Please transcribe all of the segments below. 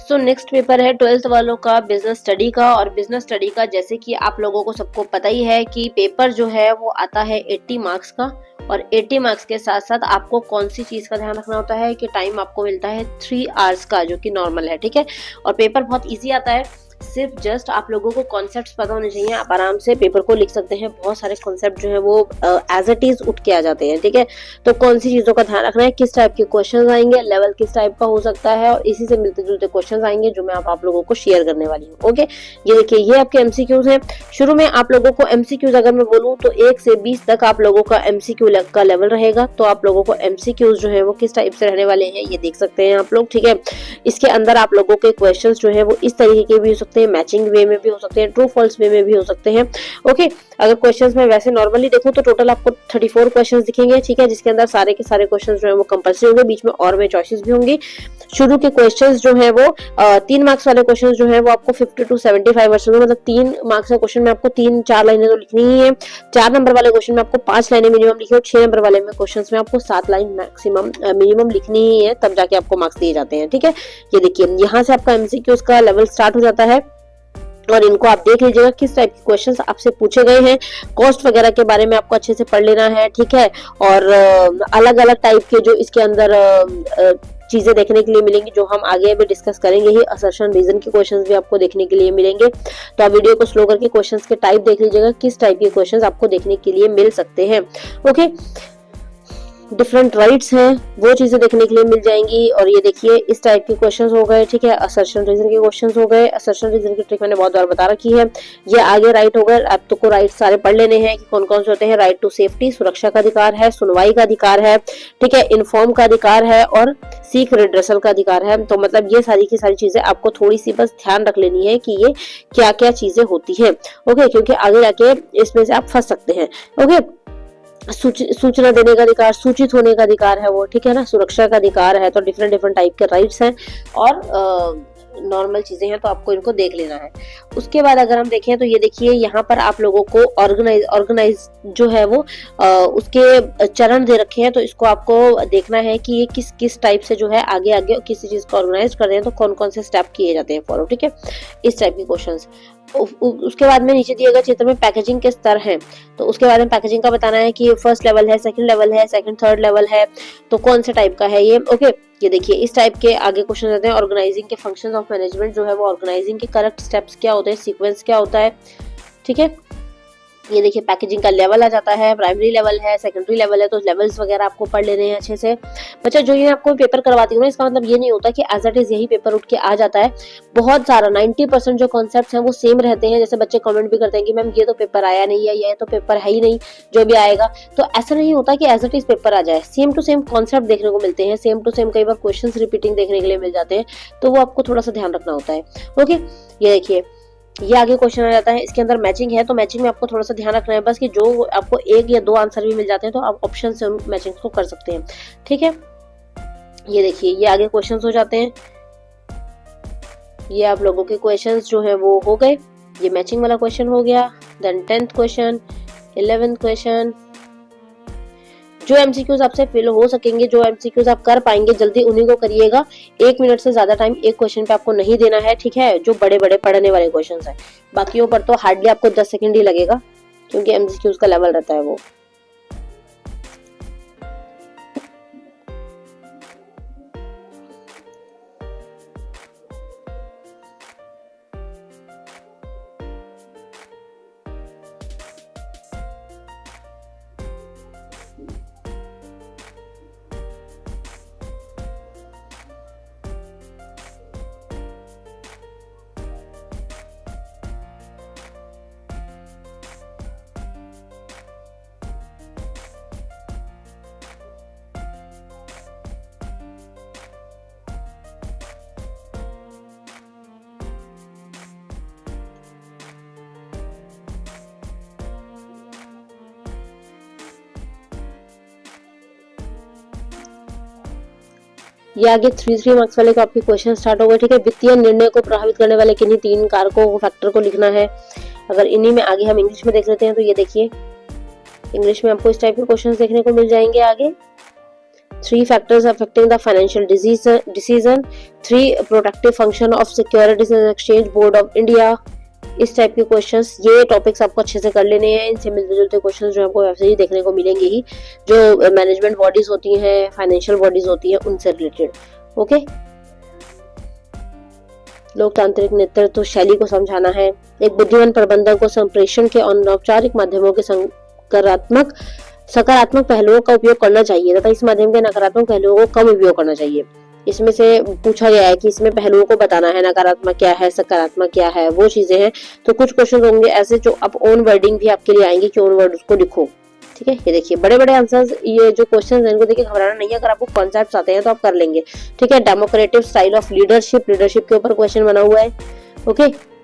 So next paper है 12th वालों का बिजनेस स्टडी का। और बिजनेस स्टडी का जैसे कि आप लोगों को सबको पता ही है कि पेपर जो है वो आता है 80 मार्क्स का। और 80 मार्क्स के साथ साथ आपको कौन सी चीज का ध्यान रखना होता है कि टाइम आपको मिलता है 3 आवर्स का, जो कि नॉर्मल है, ठीक है। और पेपर बहुत इजी आता है, सिर्फ जस्ट आप लोगों को कॉन्सेप्ट्स पता होने चाहिए, आप आराम से पेपर को लिख सकते हैं। बहुत सारे कॉन्सेप्ट जो है वो एज इट इज उठ के आ जाते हैं, ठीक है। तो कौन सी चीजों का ध्यान रखना है, किस टाइप के क्वेश्चंस आएंगे, लेवल किस टाइप का हो सकता है, और इसी से मिलते जुलते क्वेश्चंस आएंगे जो मैं आप लोगों को शेयर करने वाली हूँ। ओके, ये देखिए, ये आपके एमसीक्यूज हैं। शुरू में आप लोगों को एमसीक्यूज अगर मैं बोलूँ तो 1 से 20 तक आप लोगों का एमसीक्यू का लेवल रहेगा। तो आप लोगों को एमसीक्यूज जो है वो किस टाइप से रहने वाले हैं ये देख सकते हैं आप लोग, ठीक है। इसके अंदर आप लोगों के क्वेश्चन जो है वो इस तरीके के भी हो सकते हैं, मैचिंग वे में भी हो सकते हैं, ट्रू फॉल्स वे में भी हो सकते हैं। ओके, अगर क्वेश्चंस में वैसे नॉर्मली देखूं तो टोटल आपको 34 क्वेश्चंस दिखेंगे, ठीक है, जिसके अंदर सारे के सारे क्वेश्चंस जो है वो कंपल्सरी होंगे, बीच में और में चॉइसेस भी होंगी। शुरू के क्वेश्चंस जो है वो 3 मार्क्स वाले क्वेश्चंस जो है वो आपको 50 to 75%, मतलब 3 मार्क्स का क्वेश्चन में आपको 3-4 लाइनें तो लिखनी ही है। 4 नंबर वाले क्वेश्चन में आपको 5 लाइनें मिनिमम लिखी, और 6 नंबर वाले में क्वेश्चन में आपको 7 लाइन मैक्सिमम मिनिमम लिखनी ही है, तब जाके आपको मार्क्स दिए जाते हैं, ठीक है। ये देखिए, यहाँ से आपका एमसीक्यूज का लेवल स्टार्ट हो जाता है। और इनको आप देख लीजिएगा किस टाइप के क्वेश्चंस आपसे पूछे गए हैं। कॉस्ट वगैरह के बारे में आपको अच्छे से पढ़ लेना है, ठीक है। और अलग अलग टाइप के जो इसके अंदर चीजें देखने के लिए मिलेंगी, जो हम आगे भी डिस्कस करेंगे ही। असर्शन रीजन के क्वेश्चंस भी आपको देखने के लिए मिलेंगे। तो आप वीडियो को स्लो करके क्वेश्चंस के टाइप देख लीजिएगा, किस टाइप के क्वेश्चंस आपको देखने के लिए मिल सकते हैं। ओके, डिफरेंट राइट्स हैं वो चीजें देखने के लिए मिल जाएंगी। और ये देखिए, इस टाइप के क्वेश्चंस हो गए, ठीक है। असर्शन रीजन के क्वेश्चंस हो गए। असर्शन रीजन की ट्रिक मैंने बहुत बार बता रखी है। ये आगे राइट हो गए, आप तो को राइट सारे पढ़ लेने हैं कि कौन कौन से होते हैं। राइट टू सेफ्टी, सुरक्षा का अधिकार है, सुनवाई का अधिकार है, ठीक है, इन्फॉर्म का अधिकार है, और सीख रिड्रेसल का अधिकार है। तो मतलब ये सारी की सारी चीजें आपको थोड़ी सी बस ध्यान रख लेनी है कि ये क्या क्या चीजें होती है। ओके, क्योंकि आगे जाके इसमें से आप फंस सकते हैं। ओके, सूचना देने का अधिकार, सूचित होने का अधिकार है वो, ठीक है ना, सुरक्षा का अधिकार है। तो डिफरेंट डिफरेंट टाइप के राइट्स हैं और नॉर्मल चीजें हैं, तो आपको इनको देख लेना है। उसके बाद अगर हम देखें तो ये देखिए, यहाँ पर आप लोगों को ऑर्गेनाइज जो है वो उसके चरण दे रखे हैं। तो इसको आपको देखना है कि ये किस किस टाइप से जो है आगे आगे किसी चीज को ऑर्गेनाइज कर रहे हैं, तो कौन कौन से स्टेप किए जाते हैं फॉलो, ठीक है, इस टाइप के क्वेश्चंस। उसके बाद में नीचे दिए गए चित्र में पैकेजिंग के स्तर हैं, तो उसके बारे में पैकेजिंग का बताना है कि फर्स्ट लेवल है, सेकंड लेवल है, सेकंड थर्ड लेवल है, तो कौन से टाइप का है ये। ओके, ये देखिए, इस टाइप के आगे क्वेश्चन आते हैं। ऑर्गेनाइजिंग के फंक्शंस ऑफ मैनेजमेंट जो है वो, ऑर्गेनाइजिंग के करेक्ट स्टेप्स क्या होते हैं, सीक्वेंस क्या होता है, ठीक है। ये देखिए, पैकेजिंग का लेवल आ जाता है, प्राइमरी लेवल है, सेकेंडरी लेवल है, तो लेवल्स वगैरह आपको पढ़ लेने हैं अच्छे से। बच्चा, जो ये आपको पेपर करवाती हूँ ना, इसका मतलब ये नहीं होता कि एज इट इज यही पेपर उठ के आ जाता है। बहुत सारा 90% जो कॉन्सेप्ट्स हैं वो सेम रहते हैं। जैसे बच्चे कमेंट भी करते हैं कि मैम ये तो पेपर आया नहीं है, ये तो पेपर है ही नहीं जो भी आएगा। तो ऐसा नहीं होता कि एज इट इज पेपर आ जाए, सेम टू सेम कॉन्सेप्ट देखने को मिलते हैं, सेम टू सेम कई बार क्वेश्चन रिपीटिंग देखने के लिए मिल जाते हैं, तो वो आपको थोड़ा सा ध्यान रखना होता है। ओके, ये देखिए, ये आगे क्वेश्चन आ जाता है। इसके अंदर मैचिंग है, तो मैचिंग में आपको थोड़ा सा ध्यान रखना है बस कि जो आपको 1 या 2 आंसर भी मिल जाते हैं तो आप ऑप्शन से उन मैचिंग को कर सकते हैं, ठीक है। ये देखिए, ये आगे क्वेश्चंस हो जाते हैं। ये आप लोगों के क्वेश्चंस जो है वो हो गए। ये मैचिंग वाला क्वेश्चन हो गया। Then 10th question, 11th question. जो एमसीक्यूज आपसे फिल हो सकेंगे, जो एमसीक्यूज आप कर पाएंगे जल्दी, उन्हीं को करिएगा। 1 मिनट से ज्यादा टाइम एक क्वेश्चन पे आपको नहीं देना है, ठीक है, जो बड़े बड़े पढ़ने वाले क्वेश्चन है। बाकियों पर तो हार्डली आपको 10 सेकंड ही लगेगा, क्योंकि एमसीक्यूज का लेवल रहता है वो। ये आगे 3 मार्क्स वाले का आपके क्वेश्चन स्टार्ट हो गए, ठीक है। वित्तीय निर्णय को प्रभावित करने वाले किन्हीं 3 कारकों फैक्टर को लिखना है। अगर इन्हीं में आगे हम इंग्लिश में देख लेते हैं, तो ये देखिए, इंग्लिश में आपको इस टाइप के क्वेश्चंस देखने को मिल जाएंगे आगे। 3 factors affecting the financial decision, 3 protective function of Securities and Exchange Board of India। इस टाइप के क्वेश्चंस, ये टॉपिक्स आपको अच्छे से कर लेने हैं। इनसे मिलते जुलते क्वेश्चंस जो आपको वैसे ही देखने को मिलेंगे ही, जो मैनेजमेंट बॉडीज होती हैं, फाइनेंशियल बॉडीज होती हैं, उनसे रिलेटेड। ओके, लोकतांत्रिक नेतृत्व शैली को समझाना है। एक बुद्धिमान प्रबंधक को संप्रेषण के अनौपचारिक माध्यमों के सकारात्मक पहलुओं का उपयोग करना चाहिए तथा इस माध्यम के नकारात्मक पहलुओं को कम उपयोग करना चाहिए। इसमें से पूछा गया है कि इसमें पहलुओं को बताना है, नकारात्मक क्या है, सकारात्मक क्या है, वो चीजें हैं। तो कुछ क्वेश्चन होंगे ऐसे जो आप ओन वर्डिंग भी आपके लिए आएंगे कि ओन वर्ड उसको लिखो। ठीक है, ये देखिए बड़े बड़े आंसर्स, ये जो क्वेश्चन है इनको देखिए घबराना नहीं है। अगर आपको कॉन्सेप्ट्स आते हैं तो आप कर लेंगे। ठीक है, democratic style of leadership, leadership के ऊपर क्वेश्चन बना हुआ है। ओके,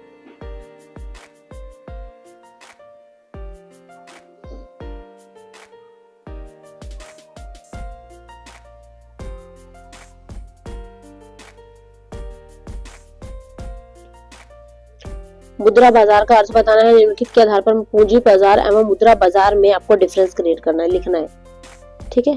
मुद्रा बाजार का अर्थ बताना है। निम्नलिखित के आधार पर पूंजी बाजार एवं मुद्रा बाजार में आपको डिफरेंस क्रिएट करना है, लिखना है। ठीक है,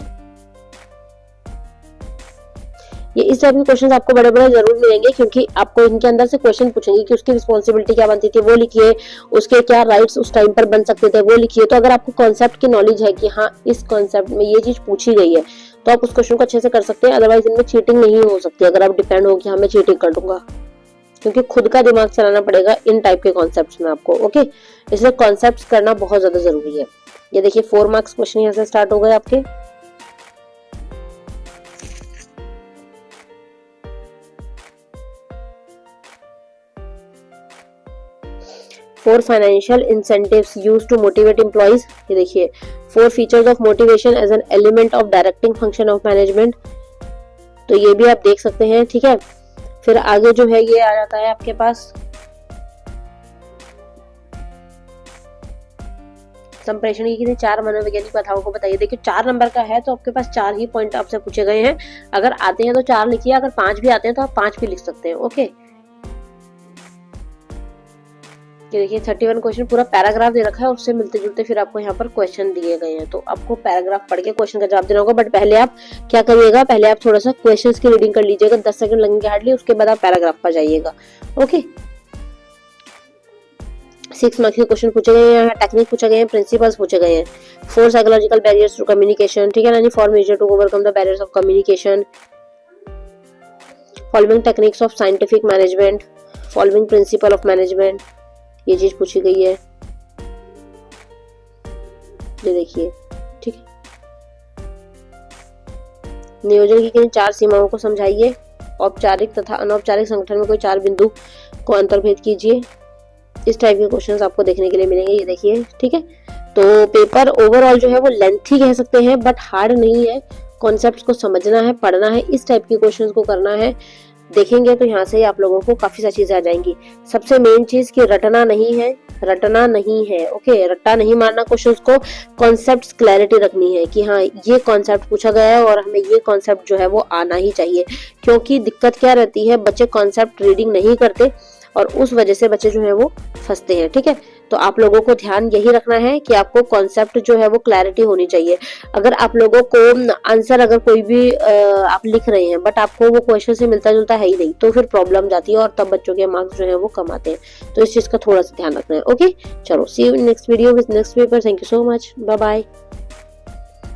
ये इस टाइप के क्वेश्चन आपको बड़े बड़े जरूर मिलेंगे, क्योंकि आपको इनके अंदर से क्वेश्चन पूछेंगे कि उसकी रिस्पॉन्सिबिलिटी क्या बनती थी वो लिखिए, उसके क्या राइट्स उस टाइम पर बन सकते थे वो लिखिए। तो अगर आपको कॉन्सेप्ट की नॉलेज है कि हाँ इस कॉन्सेप्ट में ये चीज पूछी गई है, तो आप उस क्वेश्चन को अच्छे से कर सकते हैं। अदरवाइज इनमें चीटिंग नहीं हो सकती अगर आप डिपेंड हो कि हाँ मैं चीटिंग कर दूंगा, क्योंकि खुद का दिमाग चलाना पड़ेगा इन टाइप के कॉन्सेप्ट्स में आपको। ओके, इसलिए कॉन्सेप्ट्स करना बहुत ज्यादा जरूरी है। ये देखिए 4 मार्क्स क्वेश्चन यहाँ से स्टार्ट हो गए आपके। Four financial incentives used to motivate employees. ये देखिए 4 features of motivation as an element of directing function of management. तो ये भी आप देख सकते हैं। ठीक है, फिर आगे जो है ये आ जाता है आपके पास संप्रेषण की 4 मनोवैज्ञानिक कथाओं को बताइए। देखिए 4 नंबर का है तो आपके पास 4 ही पॉइंट आपसे पूछे गए हैं। अगर आते हैं तो 4 लिखिए, अगर 5 भी आते हैं तो आप 5 भी लिख सकते हैं। ओके, ये देखिए 31 क्वेश्चन पूरा पैराग्राफ दे रखा है, उससे मिलते जुलते फिर आपको यहाँ पर क्वेश्चन दिए गए हैं। तो आपको पैराग्राफ पढ़ के क्वेश्चन का जवाब देना होगा। बट पहले आप क्या करिएगा, पहले आप थोड़ा सा क्वेश्चंस की रीडिंग कर लीजिएगा, 10 सेकंड लगेंगे हार्डली, उसके बाद आप पैराग्राफ पर जाइएगा। ओके, 6 मार्क्स के क्वेश्चन पूछे गए हैं, टेक्निक पूछे गए हैं, प्रिंसिपल्स पूछे गए हैं। 4 साइकोलॉजिकल बैरियर्स टू कम्युनिकेशन। ठीक है ना, 4 measure to overcome the barriers of communication, following techniques of scientific management, following principle of management, ये चीज पूछी गई है। ये देखिए, ठीक है, नियोजन की किन 4 सीमाओं को समझाइए। औपचारिक तथा अनौपचारिक संगठन में कोई 4 बिंदु को अंतर्भेद कीजिए। इस टाइप के क्वेश्चंस आपको देखने के लिए मिलेंगे। ये देखिए, ठीक है, तो पेपर ओवरऑल जो है वो लेंथी कह सकते हैं, बट हार्ड नहीं है। कॉन्सेप्ट्स को समझना है, पढ़ना है, इस टाइप के क्वेश्चंस को करना है। देखेंगे तो यहाँ से आप लोगों को काफी सारी चीजें आ जाएंगी। सबसे मेन चीज कि रटना नहीं है, रटना नहीं है। ओके, रट्टा नहीं मारना क्वेश्चंस को, कॉन्सेप्ट्स क्लैरिटी रखनी है कि हाँ ये कॉन्सेप्ट पूछा गया है और हमें ये कॉन्सेप्ट जो है वो आना ही चाहिए। क्योंकि दिक्कत क्या रहती है, बच्चे कॉन्सेप्ट रीडिंग नहीं करते और उस वजह से बच्चे जो है वो फंसते हैं। ठीक है, तो आप लोगों को ध्यान यही रखना है कि आपको कॉन्सेप्ट जो है वो क्लैरिटी होनी चाहिए। अगर आप लोगों को आंसर अगर कोई भी आप लिख रहे हैं बट आपको वो क्वेश्चन से मिलता जुलता है ही नहीं, तो फिर प्रॉब्लम जाती है और तब बच्चों के मार्क्स जो है वो कम आते हैं। तो इस चीज का थोड़ा सा ध्यान रखना है। ओके, चलो see you in next video with next paper. Thank you so much, bye bye.